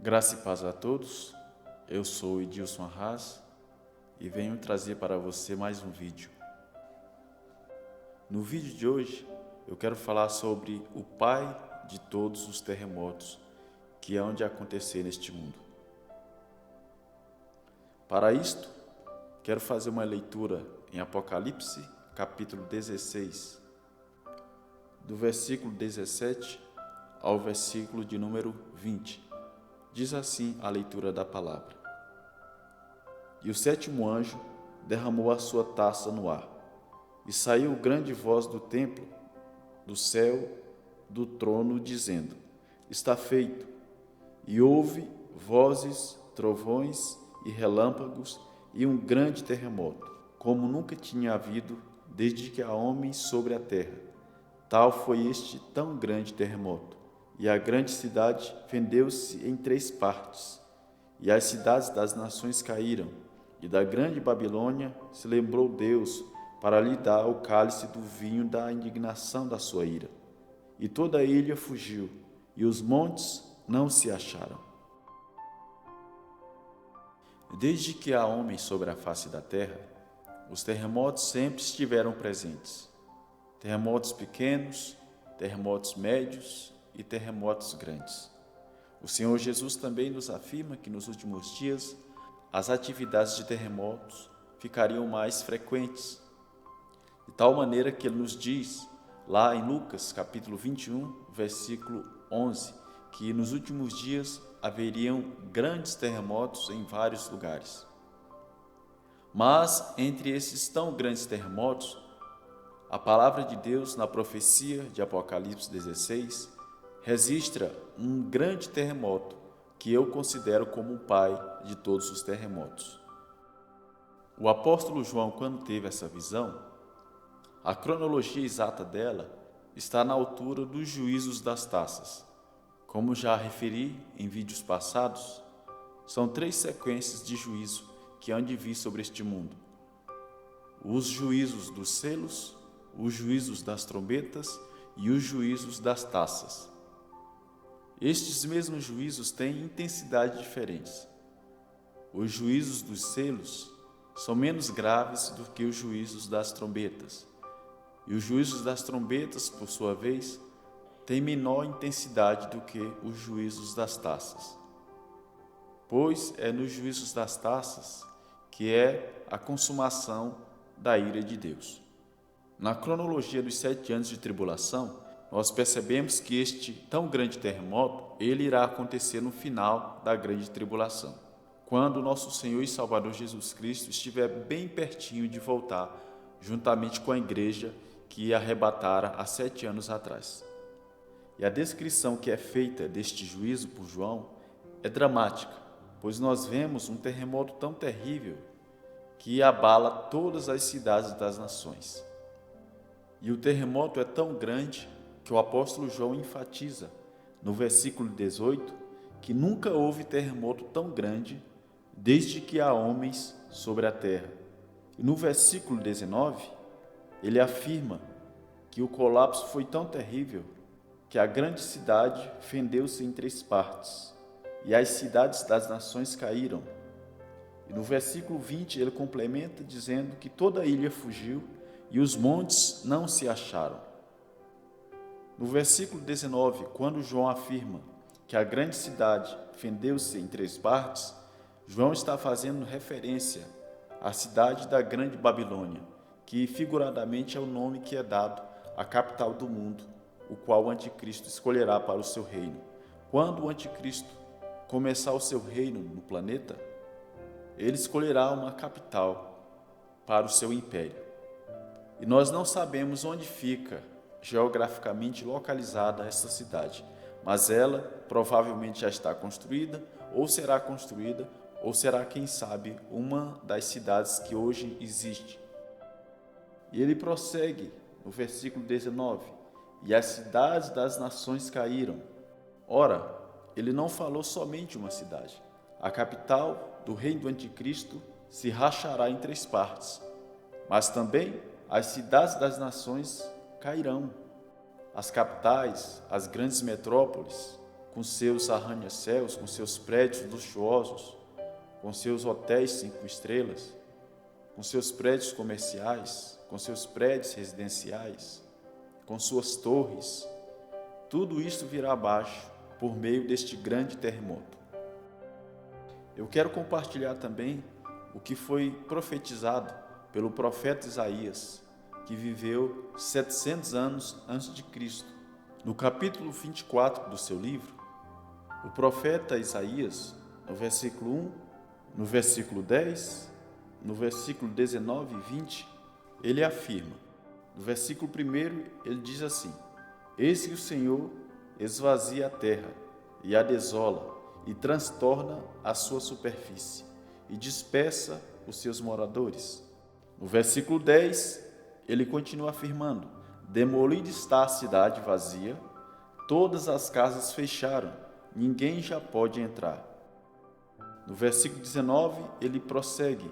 Graça e paz a todos, eu sou Edilson Arras e venho trazer para você mais um vídeo. No vídeo de hoje eu quero falar sobre o pai de todos os terremotos que hão de acontecer neste mundo. Para isto, quero fazer uma leitura em Apocalipse, capítulo 16, do versículo 17 ao versículo de número 20. Diz assim a leitura da palavra: E o sétimo anjo derramou a sua taça no ar, e saiu grande voz do templo, do céu, do trono, dizendo: Está feito. E houve vozes, trovões e relâmpagos e um grande terremoto, como nunca tinha havido desde que há homens sobre a terra. Tal foi este tão grande terremoto. E a grande cidade fendeu-se em 3 partes, e as cidades das nações caíram, e da grande Babilônia se lembrou Deus para lhe dar o cálice do vinho da indignação da sua ira. E toda a ilha fugiu, e os montes não se acharam. Desde que há homens sobre a face da terra, os terremotos sempre estiveram presentes. Terremotos pequenos, terremotos médios e terremotos grandes. O Senhor Jesus também nos afirma que nos últimos dias as atividades de terremotos ficariam mais frequentes, de tal maneira que ele nos diz, lá em Lucas, capítulo 21, versículo 11, que nos últimos dias haveriam grandes terremotos em vários lugares. Mas entre esses tão grandes terremotos, a palavra de Deus na profecia de Apocalipse 16 registra um grande terremoto que eu considero como o pai de todos os terremotos. O apóstolo João, quando teve essa visão, a cronologia exata dela está na altura dos juízos das taças. Como já referi em vídeos passados, são 3 sequências de juízo que hão de vir sobre este mundo: os juízos dos selos, os juízos das trombetas e os juízos das taças. Estes mesmos juízos têm intensidades diferentes. Os juízos dos selos são menos graves do que os juízos das trombetas, e os juízos das trombetas, por sua vez, têm menor intensidade do que os juízos das taças. Pois é nos juízos das taças que é a consumação da ira de Deus. Na cronologia dos 7 anos de tribulação, nós percebemos que este tão grande terremoto, ele irá acontecer no final da grande tribulação, quando nosso Senhor e Salvador Jesus Cristo estiver bem pertinho de voltar, juntamente com a igreja que arrebatara há 7 anos atrás. E a descrição que é feita deste juízo por João é dramática, pois nós vemos um terremoto tão terrível que abala todas as cidades das nações. E o terremoto é tão grande que o apóstolo João enfatiza no versículo 18 que nunca houve terremoto tão grande desde que há homens sobre a terra. E no versículo 19, ele afirma que o colapso foi tão terrível que a grande cidade fendeu-se em 3 partes, e as cidades das nações caíram. E no versículo 20 ele complementa dizendo que toda a ilha fugiu e os montes não se acharam. No versículo 19, quando João afirma que a grande cidade fendeu-se em 3 partes, João está fazendo referência à cidade da grande Babilônia, que figuradamente é o nome que é dado à capital do mundo, o qual o anticristo escolherá para o seu reino. Quando o anticristo começar o seu reino no planeta, ele escolherá uma capital para o seu império. E nós não sabemos onde fica geograficamente localizada essa cidade, mas ela provavelmente já está construída, ou será construída, ou será, quem sabe, uma das cidades que hoje existe. E ele prossegue no versículo 19: E as cidades das nações caíram. Ora, ele não falou somente uma cidade. A capital do reino do anticristo se rachará em 3 partes, mas também as cidades das nações cairão. As capitais, as grandes metrópoles, com seus arranha-céus, com seus prédios luxuosos, com seus hotéis 5 estrelas, com seus prédios comerciais, com seus prédios residenciais, com suas torres, tudo isso virá abaixo por meio deste grande terremoto. Eu quero compartilhar também o que foi profetizado pelo profeta Isaías, que viveu 700 anos antes de Cristo. No capítulo 24 do seu livro, o profeta Isaías, no versículo 1, no versículo 10, no versículo 19 e 20, ele afirma. No versículo 1, ele diz assim: Eis que o Senhor esvazia a terra e a desola, e transtorna a sua superfície, e dispersa os seus moradores. No versículo 10, ele continua afirmando: Demolida está a cidade vazia, todas as casas fecharam, ninguém já pode entrar. No versículo 19, ele prossegue: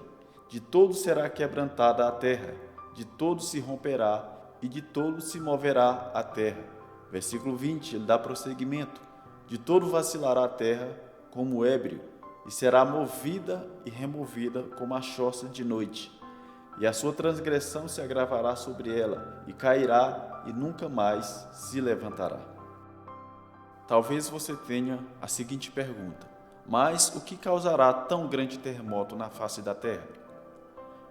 De todo será quebrantada a terra, de todo se romperá, e de todo se moverá a terra. Versículo 20, ele dá prosseguimento: De todo vacilará a terra como ébrio, e será movida e removida como a choça de noite. E a sua transgressão se agravará sobre ela, e cairá, e nunca mais se levantará. Talvez você tenha a seguinte pergunta: mas o que causará tão grande terremoto na face da terra?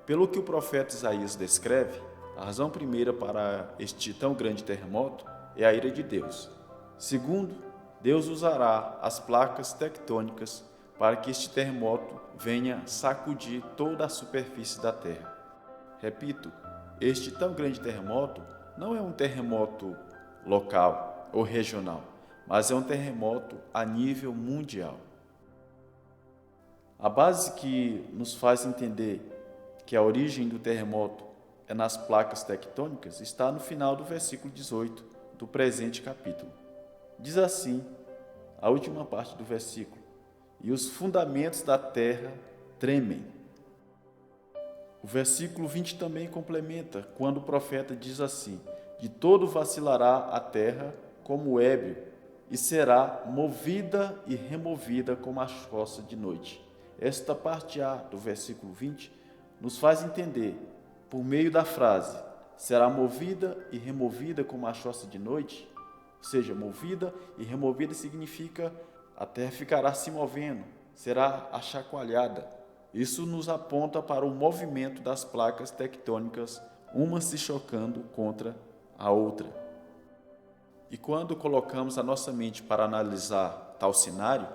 Pelo que o profeta Isaías descreve, a razão primeira para este tão grande terremoto é a ira de Deus. Segundo, Deus usará as placas tectônicas para que este terremoto venha sacudir toda a superfície da terra. Repito, este tão grande terremoto não é um terremoto local ou regional, mas é um terremoto a nível mundial. A base que nos faz entender que a origem do terremoto é nas placas tectônicas está no final do versículo 18 do presente capítulo. Diz assim, a última parte do versículo: E os fundamentos da terra tremem. O versículo 20 também complementa, quando o profeta diz assim: De todo vacilará a terra como ébrio, e será movida e removida como a choça de noite. Esta parte A do versículo 20 nos faz entender, por meio da frase, será movida e removida como a choça de noite, ou seja, movida e removida significa a terra ficará se movendo, será achacoalhada. Isso nos aponta para o movimento das placas tectônicas, uma se chocando contra a outra. E quando colocamos a nossa mente para analisar tal cenário,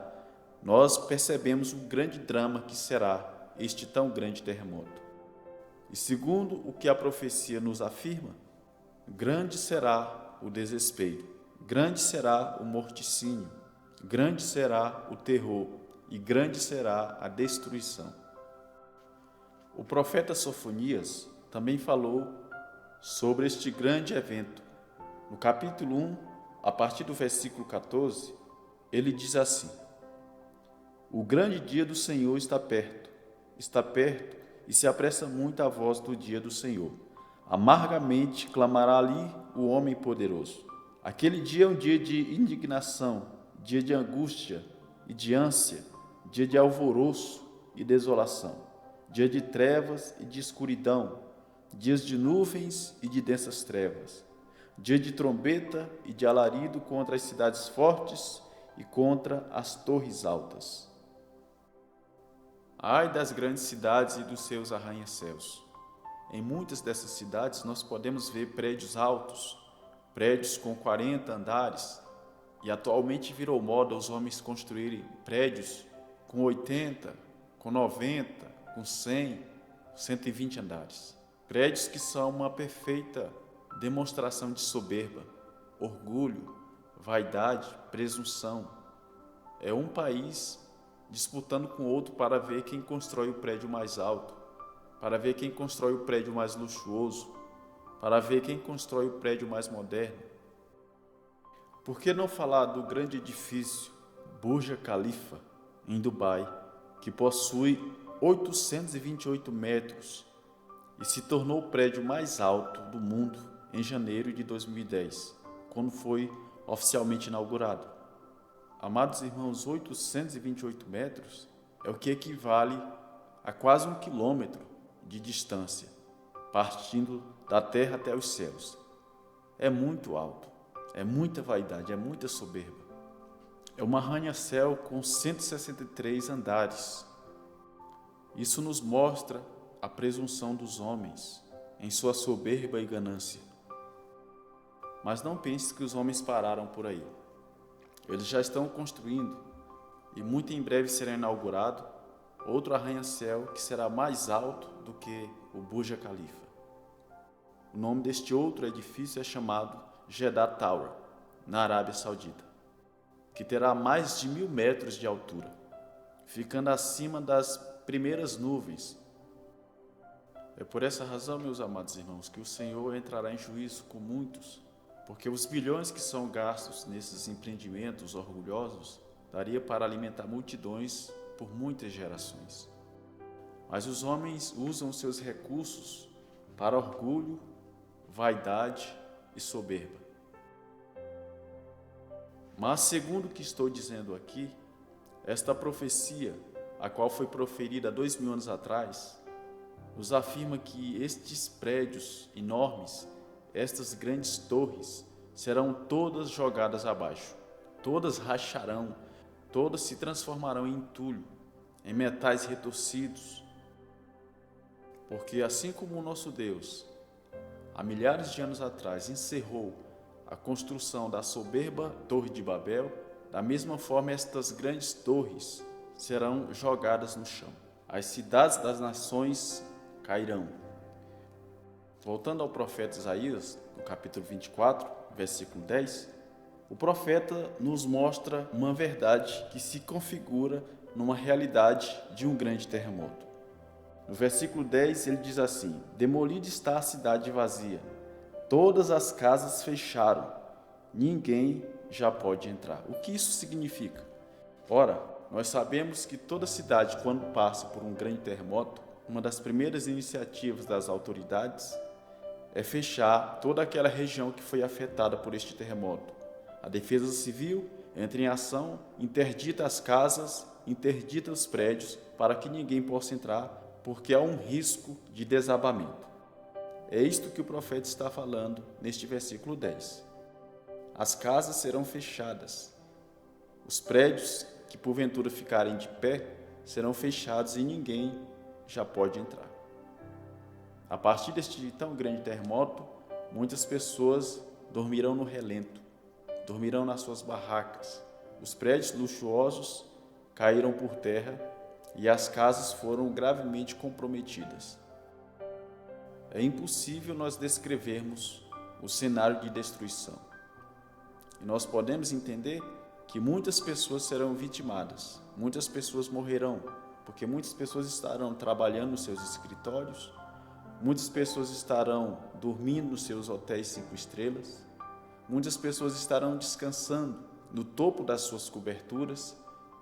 nós percebemos o grande drama que será este tão grande terremoto. E segundo o que a profecia nos afirma, grande será o desespero, grande será o morticínio, grande será o terror e grande será a destruição. O profeta Sofonias também falou sobre este grande evento. No capítulo 1, a partir do versículo 14, ele diz assim: O grande dia do Senhor está perto e se apressa muito a voz do dia do Senhor. Amargamente clamará ali o homem poderoso. Aquele dia é um dia de indignação, dia de angústia e de ânsia, dia de alvoroço e desolação, dia de trevas e de escuridão, dias de nuvens e de densas trevas, dia de trombeta e de alarido contra as cidades fortes e contra as torres altas. Ai das grandes cidades e dos seus arranha-céus. Em muitas dessas cidades nós podemos ver prédios altos, prédios com 40 andares, e atualmente virou moda os homens construírem prédios com 80, com 90, com 100, 120 andares. Prédios que são uma perfeita demonstração de soberba, orgulho, vaidade, presunção. É um país disputando com outro para ver quem constrói o prédio mais alto, para ver quem constrói o prédio mais luxuoso, para ver quem constrói o prédio mais moderno. Por que não falar do grande edifício Burj Khalifa, em Dubai, que possui 828 metros e se tornou o prédio mais alto do mundo em janeiro de 2010, quando foi oficialmente inaugurado? Amados irmãos, 828 metros é o que equivale a quase 1 quilômetro de distância, partindo da terra até os céus. É muito alto, é muita vaidade, é muita soberba. É um arranha-céu com 163 andares. Isso nos mostra a presunção dos homens em sua soberba e ganância. Mas não pense que os homens pararam por aí. Eles já estão construindo e muito em breve será inaugurado outro arranha-céu que será mais alto do que o Burj Khalifa. O nome deste outro edifício é chamado Jeddah Tower, na Arábia Saudita, que terá mais de 1.000 metros de altura, ficando acima das primeiras nuvens. É por essa razão, meus amados irmãos, que o Senhor entrará em juízo com muitos, porque os bilhões que são gastos nesses empreendimentos orgulhosos daria para alimentar multidões por muitas gerações. Mas os homens usam seus recursos para orgulho, vaidade e soberba. Mas, segundo o que estou dizendo aqui, esta profecia, a qual foi proferida há 2.000 anos atrás, nos afirma que estes prédios enormes, estas grandes torres, serão todas jogadas abaixo, todas racharão, todas se transformarão em entulho, em metais retorcidos. Porque assim como o nosso Deus, há milhares de anos atrás, encerrou a construção da soberba Torre de Babel, da mesma forma estas grandes torres serão jogadas no chão. As cidades das nações cairão. Voltando ao profeta Isaías, no capítulo 24, versículo 10, o profeta nos mostra uma verdade que se configura numa realidade de um grande terremoto. No versículo 10 ele diz assim: demolida está a cidade vazia, todas as casas fecharam, ninguém já pode entrar. O que isso significa? Ora, nós sabemos que toda cidade, quando passa por um grande terremoto, uma das primeiras iniciativas das autoridades é fechar toda aquela região que foi afetada por este terremoto. A Defesa Civil entra em ação, interdita as casas, interdita os prédios para que ninguém possa entrar, porque há um risco de desabamento. É isto que o profeta está falando neste versículo 10. As casas serão fechadas, os prédios que porventura ficarem de pé serão fechados e ninguém já pode entrar. A partir deste tão grande terremoto, muitas pessoas dormirão no relento, dormirão nas suas barracas. Os prédios luxuosos caíram por terra e as casas foram gravemente comprometidas. É impossível nós descrevermos o cenário de destruição. E nós podemos entender que muitas pessoas serão vitimadas, muitas pessoas morrerão, porque muitas pessoas estarão trabalhando nos seus escritórios, muitas pessoas estarão dormindo nos seus hotéis 5 estrelas, muitas pessoas estarão descansando no topo das suas coberturas,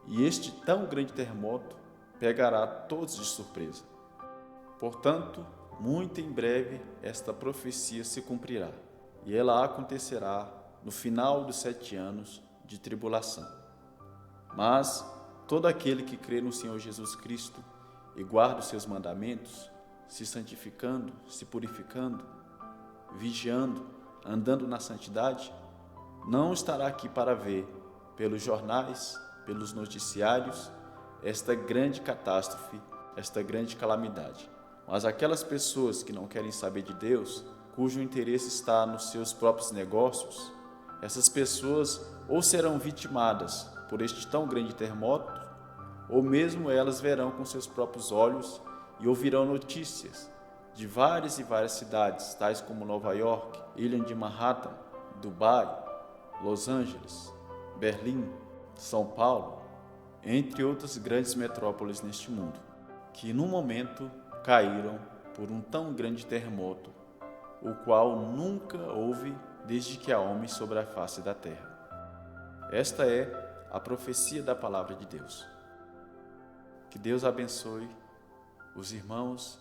e este tão grande terremoto pegará todos de surpresa. Portanto, muito em breve esta profecia se cumprirá, e ela acontecerá no final dos 7 anos de tribulação. Mas todo aquele que crê no Senhor Jesus Cristo e guarda os seus mandamentos, se santificando, se purificando, vigiando, andando na santidade, não estará aqui para ver, pelos jornais, pelos noticiários, esta grande catástrofe, esta grande calamidade. Mas aquelas pessoas que não querem saber de Deus, cujo interesse está nos seus próprios negócios, essas pessoas ou serão vitimadas por este tão grande terremoto, ou mesmo elas verão com seus próprios olhos e ouvirão notícias de várias e várias cidades, tais como Nova York, Ilha de Manhattan, Dubai, Los Angeles, Berlim, São Paulo, entre outras grandes metrópoles neste mundo, que no momento caíram por um tão grande terremoto, o qual nunca houve desde que há homens sobre a face da terra. Esta é a profecia da palavra de Deus. Que Deus abençoe os irmãos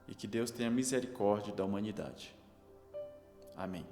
e que Deus tenha misericórdia da humanidade. Amém.